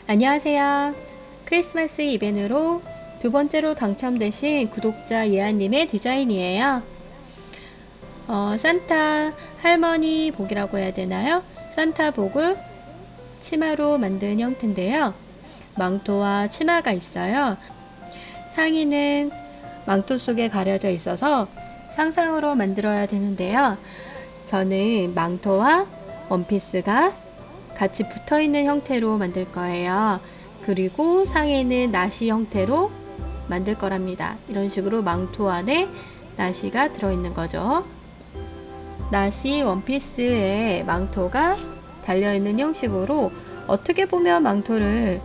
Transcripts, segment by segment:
안녕하세요. 크리스마스 이벤트로 두 번째로 당첨되신 구독자 예아님의 디자인이에요. 산타 할머니 복이라고 해야 되나요? 산타 복을 치마로 만든 형태인데요. 망토와 치마가 있어요. 상의는 망토 속에 가려져 있어서 상상으로 만들어야 되는데요. 저는 망토와 원피스가 같이 붙어 있는 형태로 만들 거예요. 그리고 상의는 나시 형태로 만들 거랍니다. 이런 식으로 망토 안에 나시가 들어있는 거죠. 나시 원피스에 망토가 달려있는 형식으로 어떻게 보면 망토를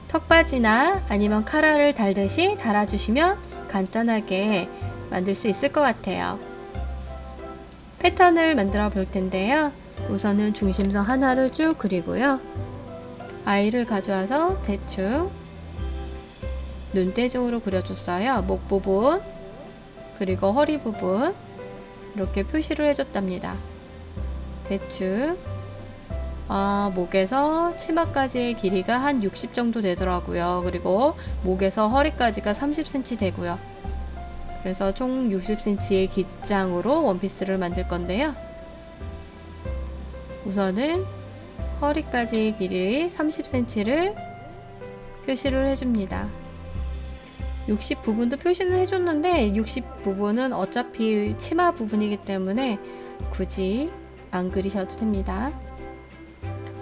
턱받이나 아니면 카라를 달듯이 달아주시면 간단하게 만들 수 있을 것 같아요. 패턴을 만들어 볼 텐데요. 우선은 중심선 하나를 쭉 그리고요. 아이를 가져와서 대충 눈대중으로 그려줬어요. 목 부분 그리고 허리 부분 이렇게 표시를 해줬답니다. 대충 목에서 치마까지의 길이가 한 60 정도 되더라고요. 그리고 목에서 허리까지가 30cm 되고요. 그래서 총 60cm의 기장으로 원피스를 만들 건데요. 우선은 허리까지의 길이 30cm를 표시를 해줍니다. 60 부분도 표시는 해줬는데 60 부분은 어차피 치마 부분이기 때문에 굳이 안 그리셔도 됩니다.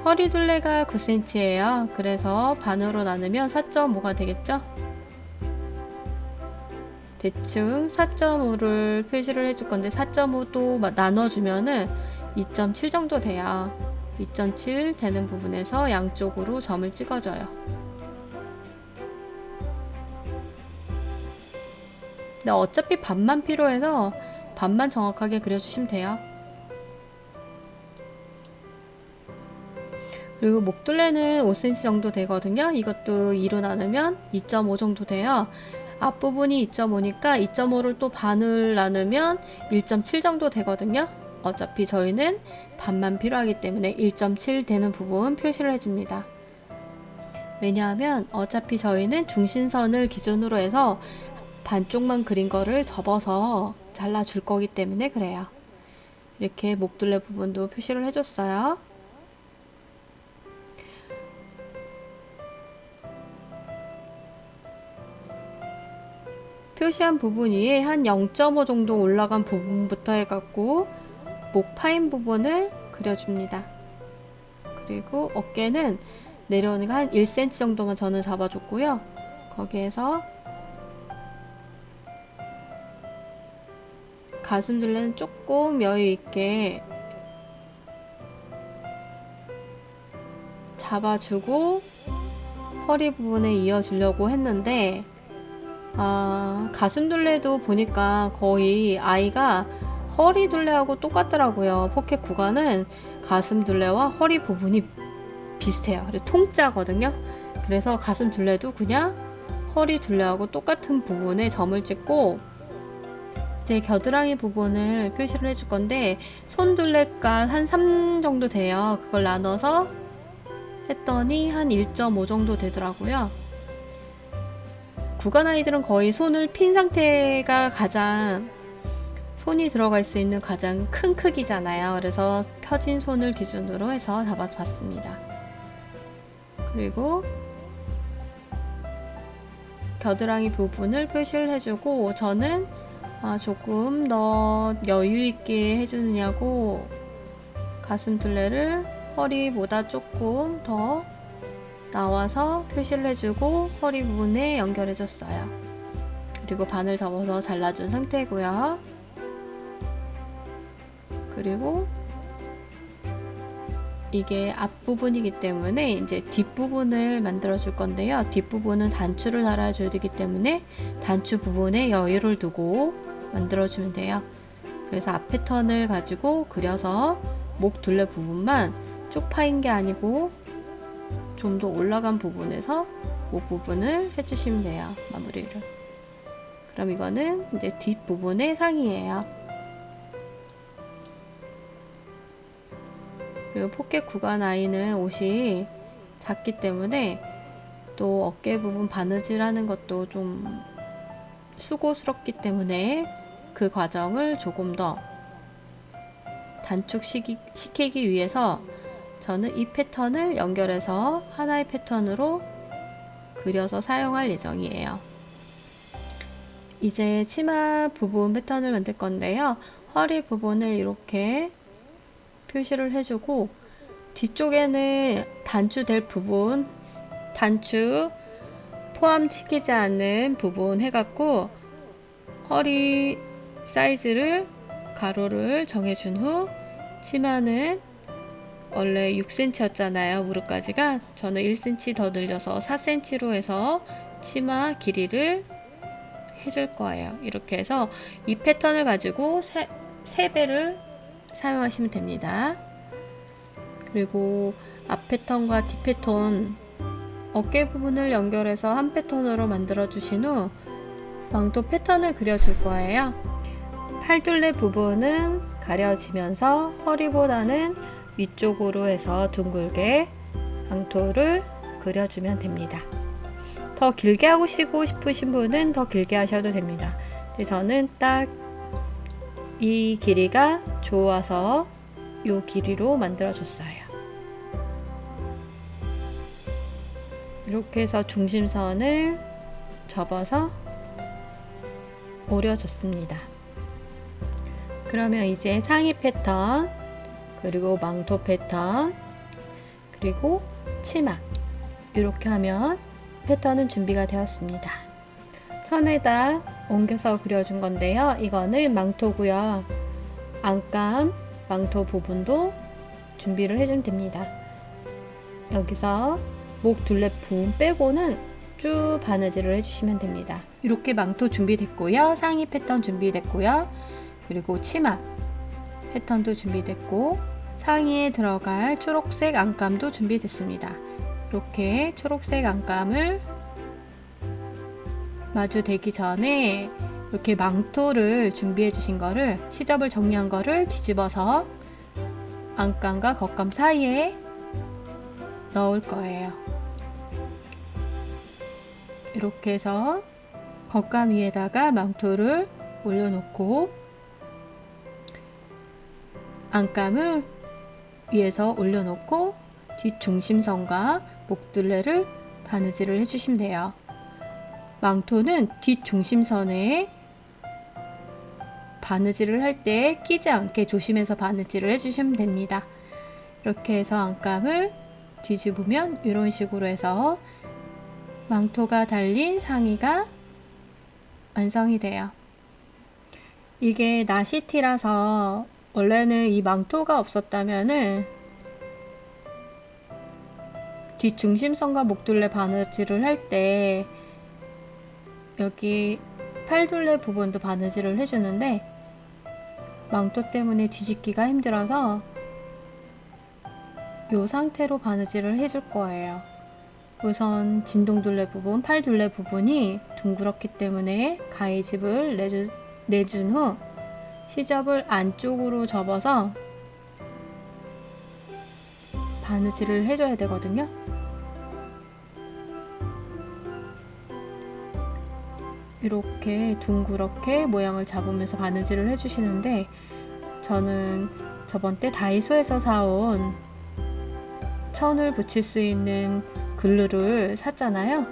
허리 둘레가 9cm예요. 그래서 반으로 나누면 4.5가 되겠죠? 대충 4.5를 표시를 해줄 건데 4.5도 나눠주면은 2.7 정도 돼요. 2.7 되는 부분에서 양쪽으로 점을 찍어줘요. 근데 어차피 반만 필요해서 반만 정확하게 그려주시면 돼요. 그리고 목둘레는 5cm 정도 되거든요. 이것도 2로 나누면 2.5 정도 돼요. 앞부분이 2.5니까 2.5를 또 반을 나누면 1.7 정도 되거든요. 어차피 저희는 반만 필요하기 때문에 1.7 되는 부분 표시를 해줍니다. 왜냐하면 어차피 저희는 중심선을 기준으로 해서 반쪽만 그린 거를 접어서 잘라줄 거기 때문에 그래요. 이렇게 목둘레 부분도 표시를 해줬어요. 표시한 부분 위에 한 0.5 정도 올라간 부분부터 해갖고 목 파인 부분을 그려줍니다. 그리고 어깨는 내려오는 거 한 1cm 정도만 저는 잡아줬고요. 거기에서 가슴 둘레는 조금 여유있게 잡아주고 허리 부분에 이어주려고 했는데 가슴 둘레도 보니까 거의 아이가 허리 둘레하고 똑같더라고요. 포켓 구간은 가슴 둘레와 허리 부분이 비슷해요. 그래서 통짜거든요. 그래서 가슴 둘레도 그냥 허리 둘레하고 똑같은 부분에 점을 찍고 이제 겨드랑이 부분을 표시를 해줄 건데 손 둘레가 한 3 정도 돼요. 그걸 나눠서 했더니 한 1.5 정도 되더라고요. 구간 아이들은 거의 손을 핀 상태가 가장 손이 들어갈 수 있는 가장 큰 크기잖아요. 그래서 펴진 손을 기준으로 해서 잡아봤습니다. 그리고 겨드랑이 부분을 표시를 해주고 저는 조금 더 여유있게 해주느냐고 가슴 둘레를 허리보다 조금 더 나와서 표시를 해주고 허리 부분에 연결해줬어요. 그리고 반을 접어서 잘라준 상태고요. 그리고 이게 앞부분이기 때문에 이제 뒷부분을 만들어 줄 건데요. 뒷부분은 단추를 달아줘야 되기 때문에 단추 부분에 여유를 두고 만들어 주면 돼요. 그래서 앞 패턴을 가지고 그려서 목 둘레 부분만 쭉 파인 게 아니고 좀 더 올라간 부분에서 목 부분을 해주시면 돼요. 마무리를. 그럼 이거는 이제 뒷부분의 상의예요. 그리고 포켓 구간 아이는 옷이 작기 때문에 또 어깨 부분 바느질 하는 것도 좀 수고스럽기 때문에 그 과정을 조금 더 단축시키기 위해서 저는 이 패턴을 연결해서 하나의 패턴으로 그려서 사용할 예정이에요. 이제 치마 부분 패턴을 만들 건데요. 허리 부분을 이렇게 표시를 해주고 뒤쪽에는 단추될 부분, 단추 포함시키지 않는 부분 해갖고 허리 사이즈를 가로를 정해준 후 치마는 원래 6cm였잖아요. 무릎까지가. 저는 1cm 더 늘려서 4cm로 해서 치마 길이를 해줄 거예요. 이렇게 해서 이 패턴을 가지고 3배를 사용하시면 됩니다. 그리고 앞 패턴과 뒷 패턴 어깨 부분을 연결해서 한 패턴으로 만들어 주신 후 망토 패턴을 그려줄 거예요. 팔둘레 부분은 가려지면서 허리보다는 위쪽으로 해서 둥글게 망토를 그려주면 됩니다. 더 길게 하고 싶으신 분은 더 길게 하셔도 됩니다. 근데 저는 딱 이 길이가 좋아서 이 길이로 만들어 줬어요. 이렇게 해서 중심선을 접어서 오려줬습니다. 그러면 이제 상의 패턴, 그리고 망토 패턴, 그리고 치마 이렇게 하면 패턴은 준비가 되었습니다. 천에다 옮겨서 그려준 건데요. 이거는 망토고요. 안감, 망토 부분도 준비를 해주면 됩니다. 여기서 목 둘레 부분 빼고는 쭉 바느질을 해주시면 됩니다. 이렇게 망토 준비됐고요. 상의 패턴 준비됐고요. 그리고 치마 패턴도 준비됐고 상의에 들어갈 초록색 안감도 준비됐습니다. 이렇게 초록색 안감을 마주대기 전에 이렇게 망토를 준비해 주신 거를 시접을 정리한 거를 뒤집어서 안감과 겉감 사이에 넣을 거예요. 이렇게 해서 겉감 위에다가 망토를 올려놓고 안감을 위에서 올려놓고 뒷중심선과 목둘레를 바느질을 해주시면 돼요. 망토는 뒷중심선에 바느질을 할 때 끼지 않게 조심해서 바느질을 해주시면 됩니다. 이렇게 해서 안감을 뒤집으면 이런 식으로 해서 망토가 달린 상의가 완성이 돼요. 이게 나시티라서 원래는 이 망토가 없었다면은 뒷중심선과 목둘레 바느질을 할 때 여기 팔둘레 부분도 바느질을 해주는데 망토 때문에 뒤집기가 힘들어서 이 상태로 바느질을 해줄 거예요. 우선 진동둘레 부분, 팔둘레 부분이 둥그렇기 때문에 가위집을 내준 후 시접을 안쪽으로 접어서 바느질을 해줘야 되거든요. 이렇게 둥그렇게 모양을 잡으면서 바느질을 해주시는데 저는 저번 때 다이소에서 사온 천을 붙일 수 있는 글루를 샀잖아요.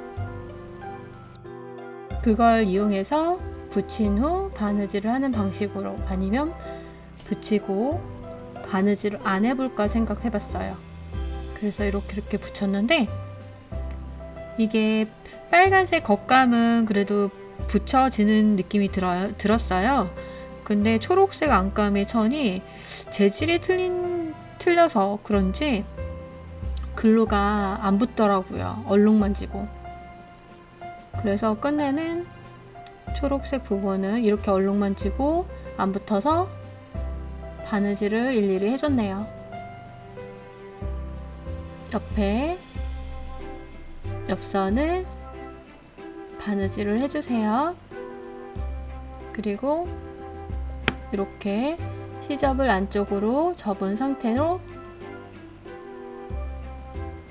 그걸 이용해서 붙인 후 바느질을 하는 방식으로 아니면 붙이고 바느질을 안 해볼까 생각해봤어요. 그래서 이렇게 붙였는데 이게 빨간색 겉감은 그래도 붙여지는 느낌이 들었어요. 근데 초록색 안감의 천이 재질이 틀려서 그런지 글루가 안 붙더라고요. 얼룩만지고. 그래서 끝내는 초록색 부분은 이렇게 얼룩만지고 안 붙어서 바느질을 일일이 해줬네요. 옆에 옆선을 바느질을 해주세요. 그리고 이렇게 시접을 안쪽으로 접은 상태로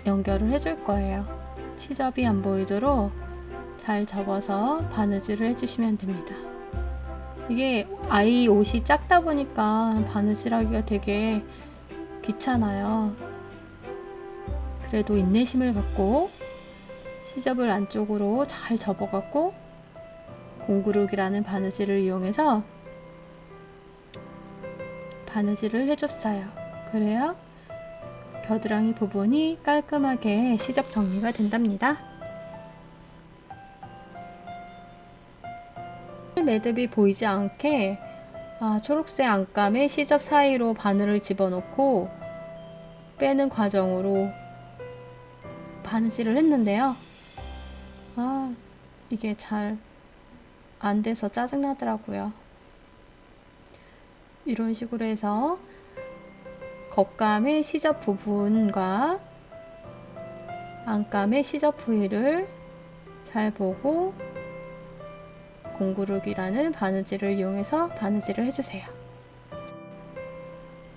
연결을 해줄 거예요. 시접이 안 보이도록 잘 접어서 바느질을 해주시면 됩니다. 이게 아이 옷이 작다 보니까 바느질하기가 되게 귀찮아요. 그래도 인내심을 갖고 시접을 안쪽으로 잘 접어갖고 공구르기라는 바느질을 이용해서 바느질을 해줬어요. 그래야 겨드랑이 부분이 깔끔하게 시접 정리가 된답니다. 매듭이 보이지 않게 초록색 안감에 시접 사이로 바늘을 집어넣고 빼는 과정으로 바느질을 했는데요. 이게 잘 안 돼서 짜증나더라고요. 이런 식으로 해서 겉감의 시접 부분과 안감의 시접 부위를 잘 보고 공구르기라는 바느질을 이용해서 바느질을 해주세요.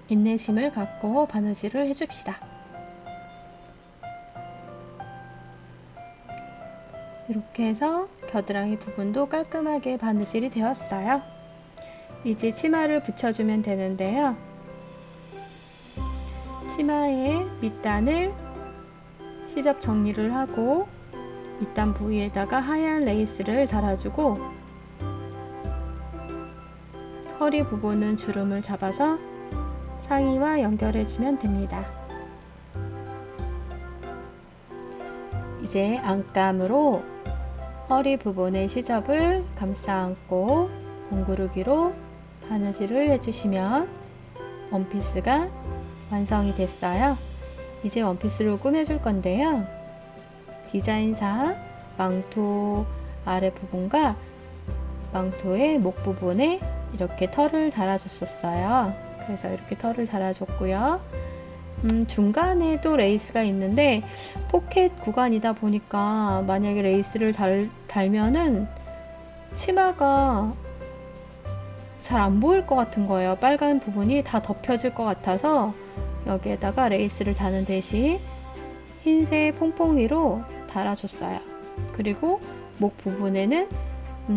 인내심을 갖고 바느질을 해줍시다. 이렇게 해서 겨드랑이 부분도 깔끔하게 바느질이 되었어요. 이제 치마를 붙여주면 되는데요. 치마의 밑단을 시접 정리를 하고 밑단 부위에다가 하얀 레이스를 달아주고 허리 부분은 주름을 잡아서 상의와 연결해주면 됩니다. 이제 안감으로 허리 부분의 시접을 감싸 안고 공구르기로 바느질을 해주시면 원피스가 완성이 됐어요. 이제 원피스를 꾸며줄 건데요. 디자인상 망토 아래 부분과 망토의 목 부분에 이렇게 털을 달아줬었어요. 그래서 이렇게 털을 달아줬고요. 중간에도 레이스가 있는데 포켓 구간이다 보니까 만약에 레이스를 달면은 치마가 잘 안 보일 것 같은 거예요. 빨간 부분이 다 덮여질 것 같아서 여기에다가 레이스를 다는 대신 흰색 퐁퐁이로 달아줬어요. 그리고 목 부분에는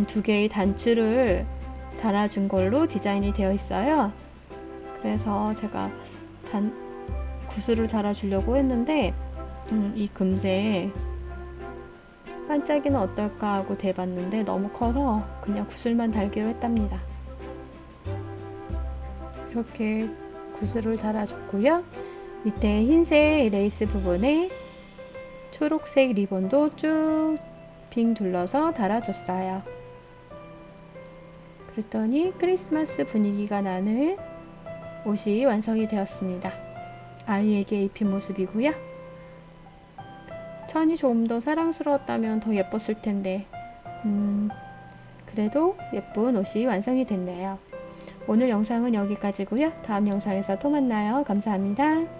두 개의 단추를 달아준 걸로 디자인이 되어 있어요. 그래서 제가 구슬을 달아주려고 했는데 이 금색 반짝이는 어떨까 하고 대봤는데 너무 커서 그냥 구슬만 달기로 했답니다. 이렇게 구슬을 달아줬고요. 밑에 흰색 레이스 부분에 초록색 리본도 쭉 빙 둘러서 달아줬어요. 그랬더니 크리스마스 분위기가 나는 옷이 완성이 되었습니다. 아이에게 입힌 모습이고요. 천이 좀 더 사랑스러웠다면 더 예뻤을 텐데 그래도 예쁜 옷이 완성이 됐네요. 오늘 영상은 여기까지고요. 다음 영상에서 또 만나요. 감사합니다.